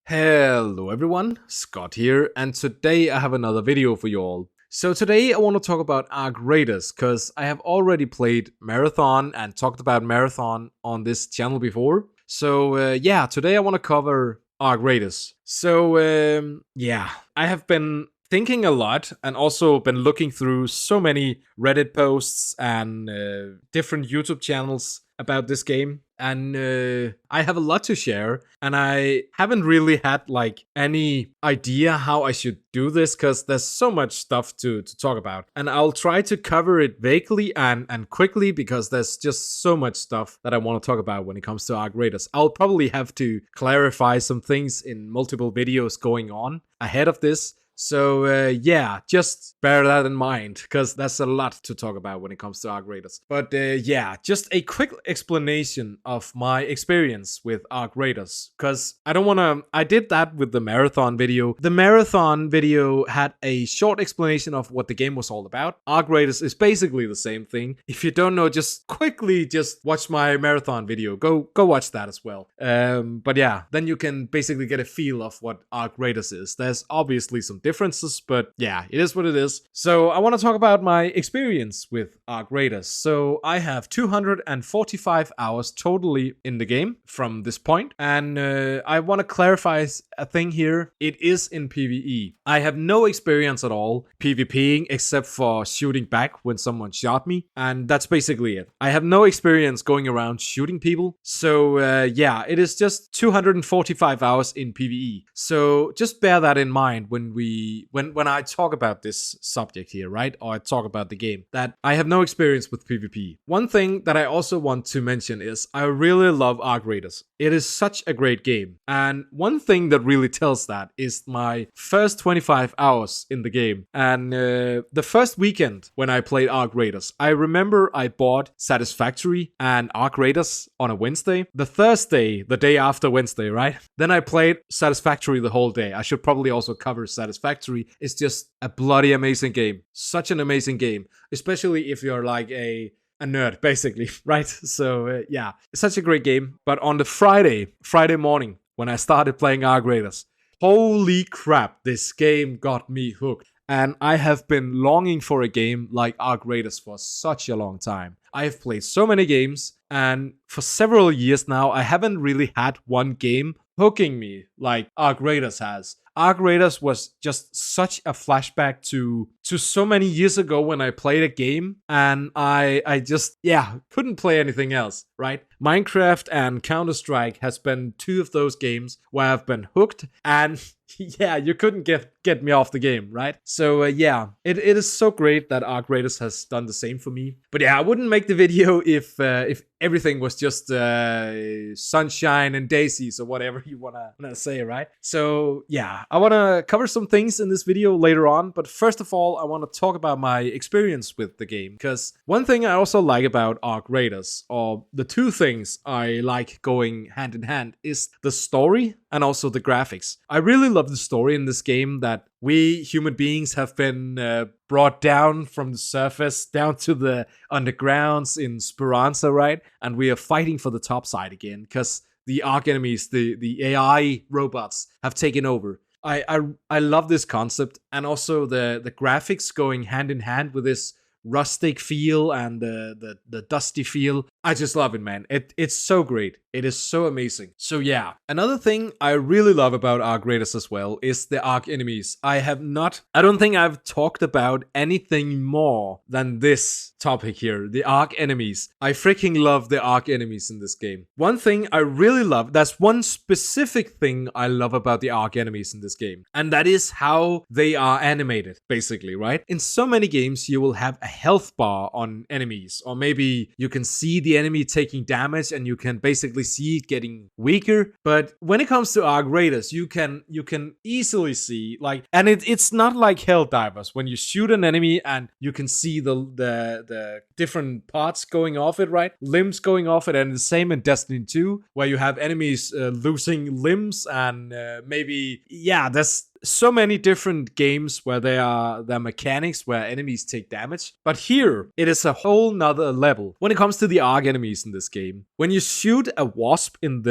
Hello everyone, Scott here, and today I have another video for you all. So today I want to talk about Arc Raiders, because I have already played Marathon and talked about Marathon on this channel before. So yeah, today I want to cover Arc Raiders. So I have been thinking a lot and also been looking through so many Reddit posts and different YouTube channels about this game, and I have a lot to share, and I haven't really had like any idea how I should do this because there's so much stuff to talk about, and I'll try to cover it vaguely and quickly because there's just so much stuff that I want to talk about when it comes to Arc Raiders. I'll probably have to clarify some things in multiple videos going on ahead of this. So yeah, just bear that in mind, because there's a lot to talk about when it comes to Arc Raiders. But yeah, just a quick explanation of my experience with Arc Raiders, because I did that with the Marathon video. The Marathon video had a short explanation of what the game was all about. Arc Raiders is basically the same thing. If you don't know, just watch my Marathon video. Go watch that as well. But yeah, then you can basically get a feel of what Arc Raiders is. There's obviously some differences, but yeah, it is what it is. So I want to talk about my experience with Arc Raiders. So I have 245 hours totally in the game from this point, and I want to clarify a thing here. It is in PvE. I have no experience at all PvPing except for shooting back when someone shot me, and that's basically it. I have no experience going around shooting people. So yeah, it is just 245 hours in PvE. So just bear that in mind when I talk about this subject here, right? Or I talk about the game, that I have no experience with PvP. One thing that I also want to mention is I really love Arc Raiders. It is such a great game. And one thing that really tells that is my first 25 hours in the game. And the first weekend when I played Arc Raiders, I remember I bought Satisfactory and Arc Raiders on a Wednesday. The Thursday, the day after Wednesday, right? Then I played Satisfactory the whole day. I should probably also cover Satisfactory. It's just a bloody amazing game. Such an amazing game, especially if you're like a nerd, basically, right? So yeah, it's such a great game. But on the Friday morning, when I started playing Arc Raiders, holy crap, this game got me hooked. And I have been longing for a game like Arc Raiders for such a long time. I have played so many games, and for several years now, I haven't really had one game hooking me like Arc Raiders has. Arc Raiders was just such a flashback to so many years ago when I played a game, and I just, yeah, couldn't play anything else, right? Minecraft and Counter-Strike has been two of those games where I've been hooked, and yeah, you couldn't get me off the game, right? So yeah, it is so great that Arc Raiders has done the same for me. But yeah, I wouldn't make the video if everything was just sunshine and daisies or whatever you wanna say, right? So yeah, I wanna cover some things in this video later on, but first of all, I wanna talk about my experience with the game, because one thing I also like about Arc Raiders, or the two things I like going hand in hand, is the story and also the graphics. I really love the story in this game, that we human beings have been brought down from the surface down to the undergrounds in Speranza, right? And we are fighting for the top side again because the Arc enemies, the AI robots, have taken over. I love this concept, and also the graphics going hand in hand with this rustic feel and the dusty feel. I just love it, man. It's so great. It is so amazing. So yeah, another thing I really love about Arc Raiders as well is the Arc enemies. I don't think I've talked about anything more than this topic here, the Arc enemies. I freaking love the Arc enemies in this game. One thing I really love, that's one specific thing I love about the Arc enemies in this game, and that is how they are animated, basically, right? In so many games, you will have a health bar on enemies, or maybe you can see the enemy taking damage and you can basically see it getting weaker. But when it comes to Arc Raiders, you can easily see, like, and it's not like Helldivers when you shoot an enemy and you can see the different parts going off it, right? Limbs going off it, and the same in Destiny 2, where you have enemies losing limbs and maybe, yeah, there's so many different games where there are mechanics where enemies take damage, but here it is a whole nother level when it comes to the arc enemies in this game. When you shoot a wasp in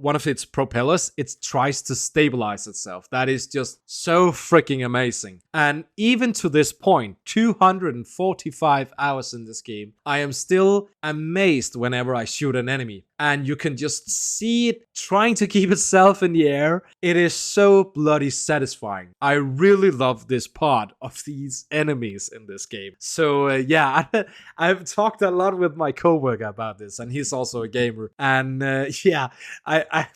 one of its propellers, it tries to stabilize itself. That is just so freaking amazing. And even to this point, 245 hours in this game, I am still amazed whenever I shoot an enemy. And you can just see it trying to keep itself in the air. It is so bloody satisfying. I really love this part of these enemies in this game. So yeah, I've talked a lot with my coworker about this, and he's also a gamer. And yeah,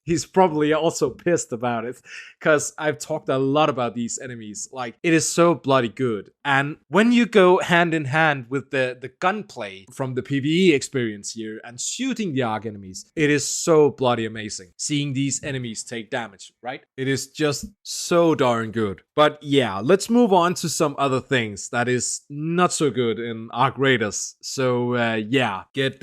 he's probably also pissed about it, because I've talked a lot about these enemies. Like, it is so bloody good. And when you go hand in hand with the gunplay from the PvE experience here and shooting the arc enemies, it is so bloody amazing seeing these enemies take damage, right? It is just so darn good. But yeah, let's move on to some other things that is not so good in Arc Raiders. So yeah, get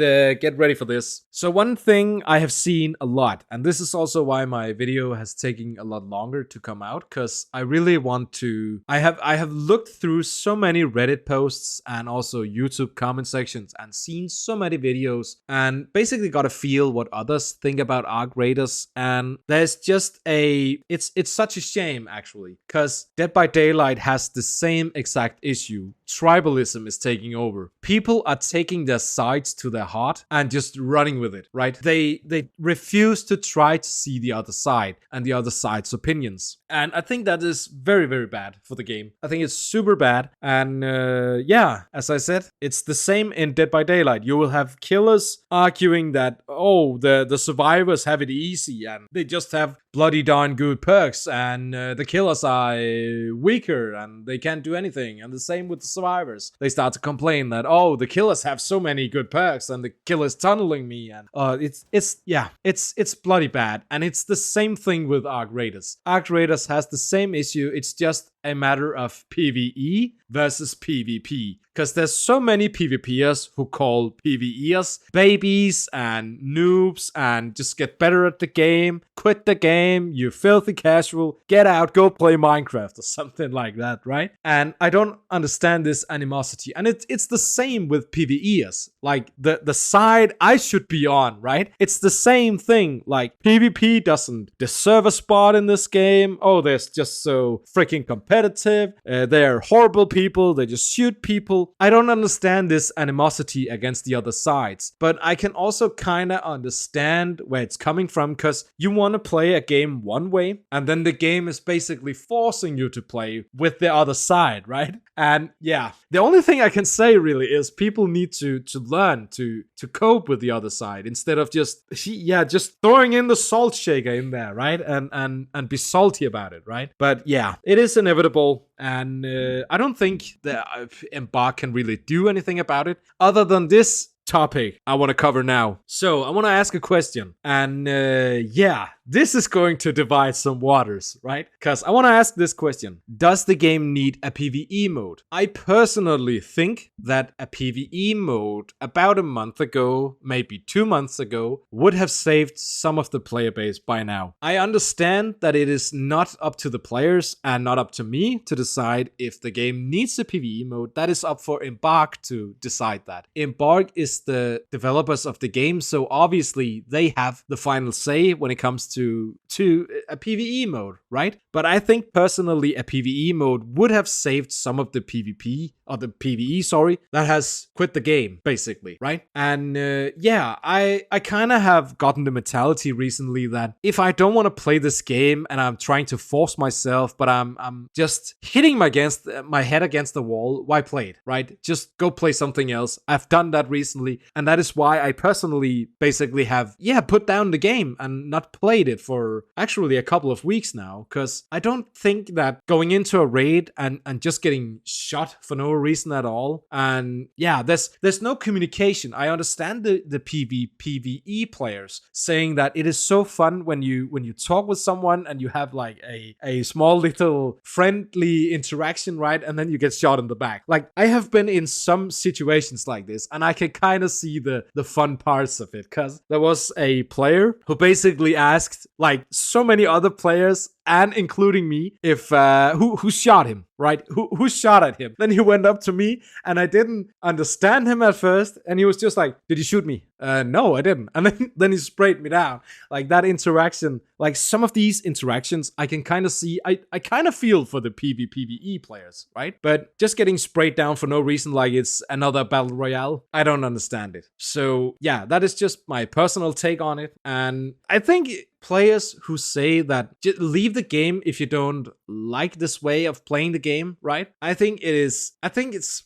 ready for this. So one thing I have seen a lot, and this is also why my video has taken a lot longer to come out, because I really want to. I have looked through so many Reddit posts and also YouTube comment sections and seen so many videos and basically got a feel what others think about Arc Raiders. And there's just it's such a shame, actually, because Dead by Daylight has the same exact issue. Tribalism is taking over. People are taking their sides to their heart and just running with it, right? They refuse to try to see the other side and the other side's opinions. And I think that is very, very bad for the game. I think it's super bad. And yeah, as I said, it's the same in Dead by Daylight. You will have killers arguing that, oh, the survivors have it easy and they just have bloody darn good perks, and the killers are weaker and they can't do anything. And the same with the survivors. They start to complain that, oh, the killers have so many good perks and the killer's tunneling me. And it's bloody bad. And it's the same thing with Arc Raiders. Arc Raiders has the same issue. It's just a matter of PvE versus PvP. Because there's so many PvPers who call PvEers babies and noobs and just get better at the game, quit the game, you filthy casual, get out, go play Minecraft or something like that, right? And I don't understand this animosity. And it's the same with PvEers. Like the side I should be on, right? It's the same thing. Like, PvP doesn't deserve a spot in this game. Oh, they're just so freaking competitive. They're horrible people. They just shoot people. I don't understand this animosity against the other sides, but I can also kind of understand where it's coming from, because you want to play a game one way, and then the game is basically forcing you to play with the other side, right? And yeah, the only thing I can say really is people need to learn to cope with the other side instead of just throwing in the salt shaker in there, right? And be salty about it, right? But yeah, it is inevitable. And I don't think that Embark can really do anything about it other than this topic I want to cover now. So I want to ask a question, and yeah, this is going to divide some waters, right? Because I want to ask this question: does the game need a PvE mode? I personally think that a PvE mode about a month ago, maybe 2 months ago, would have saved some of the player base by now. I understand that it is not up to the players and not up to me to decide if the game needs a PvE mode. That is up for Embark to decide that. Embark is the developers of the game, so obviously they have the final say when it comes to a PvE mode, right? But I think personally a PvE mode would have saved some of the PvP, or the PvE, sorry, that has quit the game, basically, right? And yeah, I kind of have gotten the mentality recently that if I don't want to play this game and I'm trying to force myself, but I'm just hitting my head against the wall, why play it, right? Just go play something else. I've done that recently, and that is why I personally basically have, put down the game and not played it for actually a couple of weeks now, because I don't think that going into a raid and just getting shot for no reason at all, and yeah, there's no communication. I understand the PvE players saying that it is so fun when you talk with someone and you have like a small little friendly interaction, right? And then you get shot in the back. Like, I have been in some situations like this, and I can kind of see the fun parts of it, because there was a player who basically asked asked like so many other players and including me if who shot him, right? Who shot at him? Then he went up to me and I didn't understand him at first, and he was just like, "Did you shoot me?" No, I didn't. And then he sprayed me down. Like that interaction, like some of these interactions, I can kind of see. I kind of feel for the PvPvE players, right? But just getting sprayed down for no reason, like it's another battle royale, I don't understand it. So yeah, that is just my personal take on it, and I think players who say that just leave the game if you don't like this way of playing the game, right? I think it's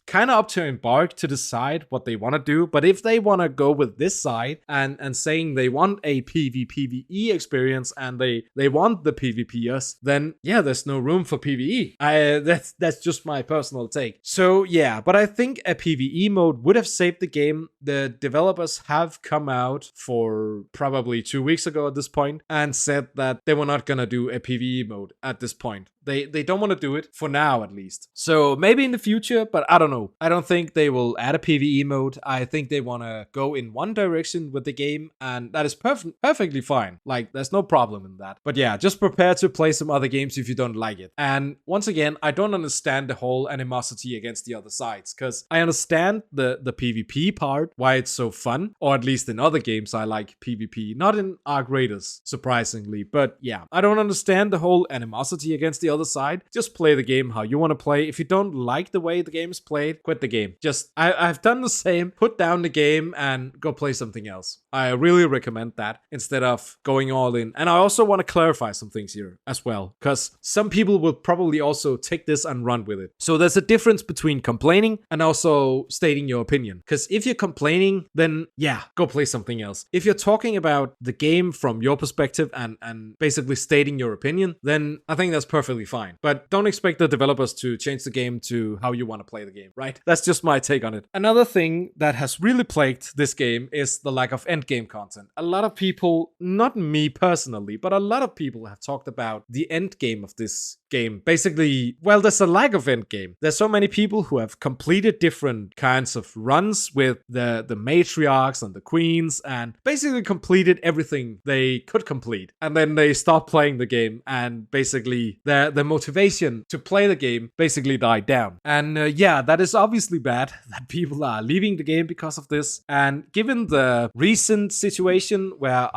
kind of up to Embark to decide what they want to do. But if they want to go with this side and saying they want a PvPvE experience and they want the PvPers, then yeah, there's no room for PvE. That's just my personal take. So yeah, but I think a PvE mode would have saved the game. The developers have come out for probably 2 weeks ago at this point and said that they were not gonna do a PvE mode at this point. They don't want to do it for now, at least. So maybe in the future, but I don't know. I don't think they will add a PvE mode. I think they want to go in one direction with the game, and that is perfectly fine. Like, there's no problem in that. But yeah, just prepare to play some other games if you don't like it. And once again, I don't understand the whole animosity against the other sides, because I understand the PvP part, why it's so fun, or at least in other games I like PvP, not in Arc Raiders, surprisingly. But yeah, I don't understand the whole animosity against the other side. Just play the game how you want to play. If you don't like the way the game is played, quit the game. Just I've done the same. Put down the game and go play something else. I really recommend that instead of going all in. And I also want to clarify some things here as well, because some people will probably also take this and run with it. So there's a difference between complaining and also stating your opinion. Because if you're complaining, then yeah, go play something else. If you're talking about the game from your perspective and basically stating your opinion, then I think that's perfectly fine. But don't expect the developers to change the game to how you want to play the game, right? That's just my take on it. Another thing that has really plagued this game is the lack of endgame content. A lot of people, not me personally, but a lot of people have talked about the endgame of this game. Basically, well, there's a lack of endgame. There's so many people who have completed different kinds of runs with the matriarchs and the queens and basically completed everything they could complete. And then they stopped playing the game, and basically the motivation to play the game basically died down. And yeah, that is obviously bad that people are leaving the game because of this. And given the recent situation where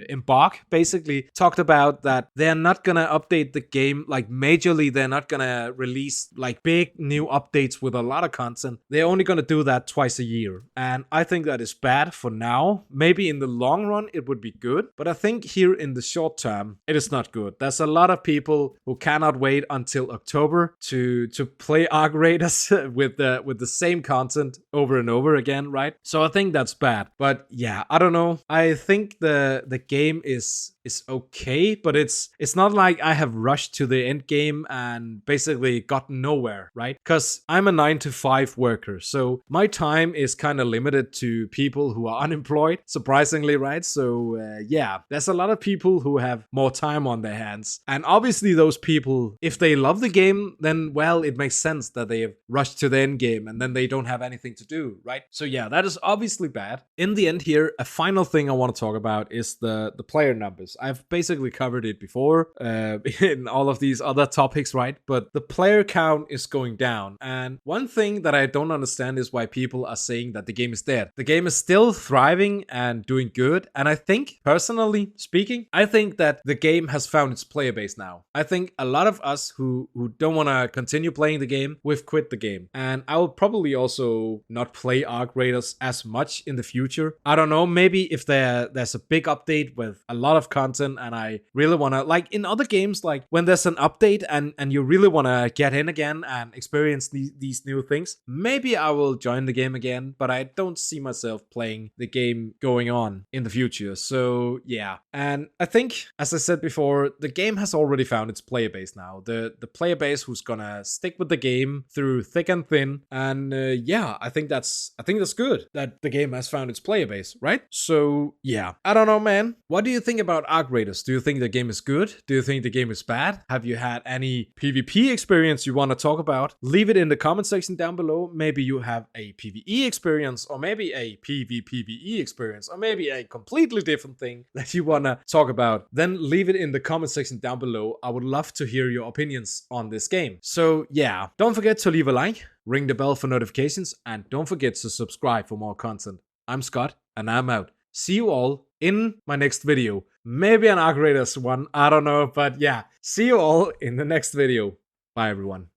Embark basically talked about that they're not gonna update the game like majorly, they're not gonna release like big new updates with a lot of content. They're only gonna do that twice a year. And I think that is bad for now. Maybe in the long run it would be good, but I think here in the short term it is not good. There's a lot of people who cannot wait until October to play Arc Raiders with the same content over and over again, right? So I think that's bad. But yeah, I don't know. I think the game is okay, but it's not like I have rushed to the end game and basically gotten nowhere, right? Because I'm a 9-to-5 worker, so my time is kind of limited to people who are unemployed, surprisingly, right? So yeah, there's a lot of people who have more time on their hands, and obviously those people, if they love the game, then well, it makes sense that they have rushed to the end game and then they don't have anything to do, right? So yeah, that is obviously bad. In the end here, a final thing I want to talk about is the player numbers. I've basically covered it before in all of these other topics, right? But the player count is going down. And one thing that I don't understand is why people are saying that the game is dead. The game is still thriving and doing good. And I think, personally speaking, I think that the game has found its player base now. I think a lot of us who don't want to continue playing the game, we've quit the game. And I will probably also not play Arc Raiders as much in the future. I don't know, maybe if there's a big update with a lot of content and I really want to, like in other games, like when there's an update and you really want to get in again and experience these new things, maybe I will join the game again, but I don't see myself playing the game going on in the future. So yeah, and I think, as I said before, the game has already found its player base now. The player base who's gonna stick with the game through thick and thin. And yeah, I think that's good that the game has found its player base, right? So yeah, I don't know, man. What do you think about Arc Raiders? Do you think the game is good? Do you think the game is bad? Have you had any PvP experience you want to talk about? Leave it in the comment section down below. Maybe you have a PvE experience, or maybe a PvPvE experience, or maybe a completely different thing that you want to talk about. Then leave it in the comment section down below. I would love to hear your opinions on this game. So yeah, don't forget to leave a like, ring the bell for notifications, and don't forget to subscribe for more content. I'm Scott, and I'm out. See you all in my next video. Maybe an Arc Raiders one, I don't know, but yeah. See you all in the next video. Bye everyone.